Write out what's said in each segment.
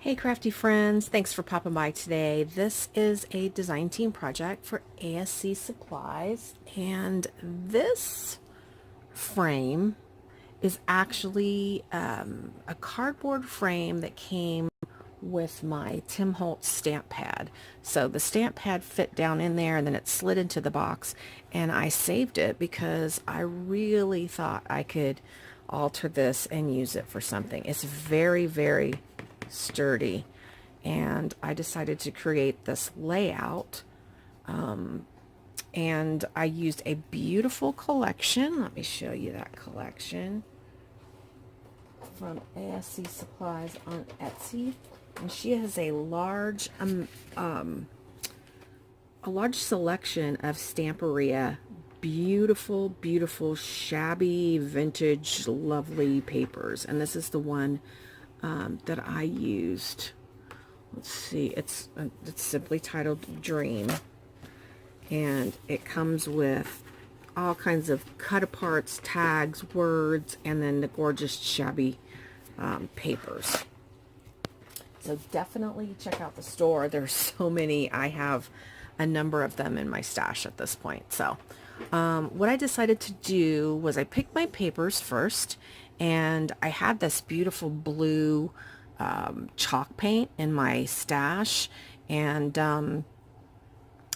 Hey crafty friends, thanks for popping by today. This is a design team project for ASC Supplies, and this frame is actually a cardboard frame that came with my Tim Holtz stamp pad. So the stamp pad fit down in there and then it slid into the box, and I saved it because I really thought I could alter this and use it for something. It's very, very sturdy, and I decided to create this layout, and I used a beautiful collection. Let me show you that collection from ASC Supplies on Etsy, and she has a large selection of Stamperia, beautiful shabby vintage lovely papers, and this is the one that I used. Let's see, it's simply titled Dream, and it comes with all kinds of cut aparts, tags, words, and then the gorgeous shabby papers. So definitely check out the store. There's so many. I have a number of them in my stash at this point. So what I decided to do was I picked my papers first, and I had this beautiful blue chalk paint in my stash, and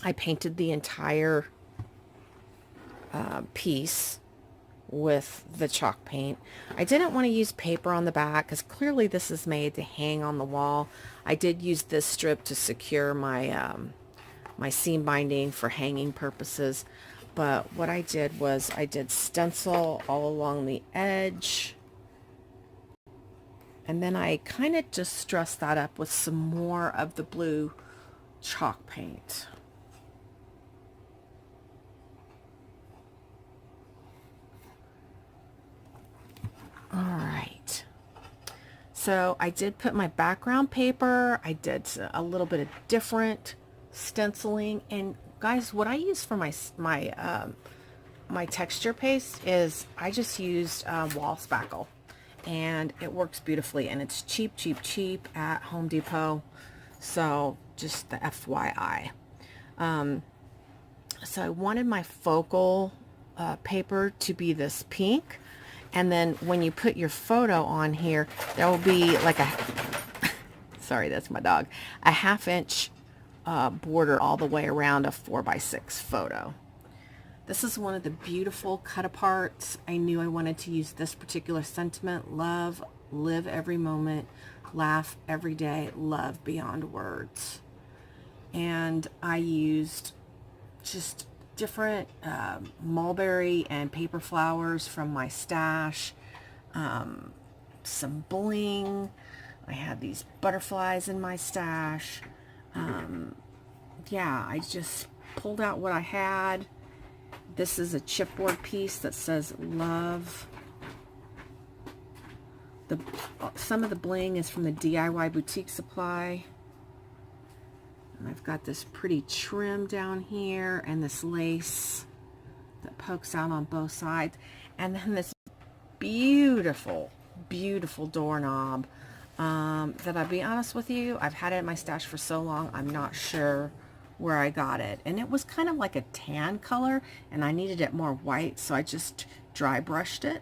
I painted the entire piece with the chalk paint. I didn't want to use paper on the back because clearly this is made to hang on the wall. I did use this strip to secure my my seam binding for hanging purposes, but what I did was I did stencil all along the edge, and then I kind of just dressed that up with some more of the blue chalk paint. All right. So I did put my background paper. I did a little bit of different stenciling, and guys, what I use for my texture paste is I just used wall spackle, and it works beautifully, and it's cheap at Home Depot. So just the FYI. So I wanted my focal paper to be this pink, and then when you put your photo on here, there will be like a sorry, that's my dog, a 1/2 inch border all the way around a 4x6 photo. This is one of the beautiful cut aparts. I knew I wanted to use this particular sentiment: love, live every moment, laugh every day, love beyond words. And I used just different mulberry and paper flowers from my stash, some bling. I had these butterflies in my stash. Yeah, I just pulled out what I had. This is a chipboard piece that says love. Some of the bling is from the DIY boutique supply. And I've got this pretty trim down here, and this lace that pokes out on both sides, and then this beautiful doorknob that, I'll be honest with you, I've had it in my stash for so long, I'm not sure where I got it. And it was kind of like a tan color, and I needed it more white, so I just dry brushed it.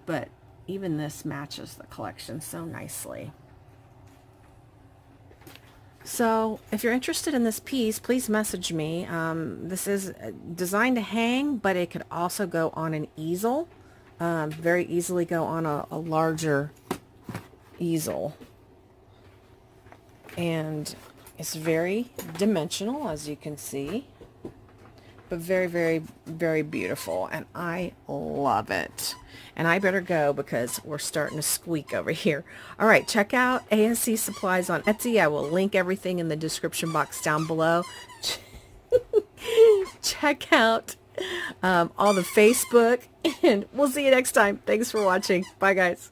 But even this matches the collection so nicely. So if you're interested in this piece, please message me. This is designed to hang, but it could also go on an easel. Very easily go on a larger easel. And it's very dimensional, as you can see, but very beautiful, and I love it. And I better go because we're starting to squeak over here. All right, check out ASC Supplies on Etsy. I will link everything in the description box down below. Check out all the Facebook, and we'll see you next time. Thanks for watching. Bye, guys.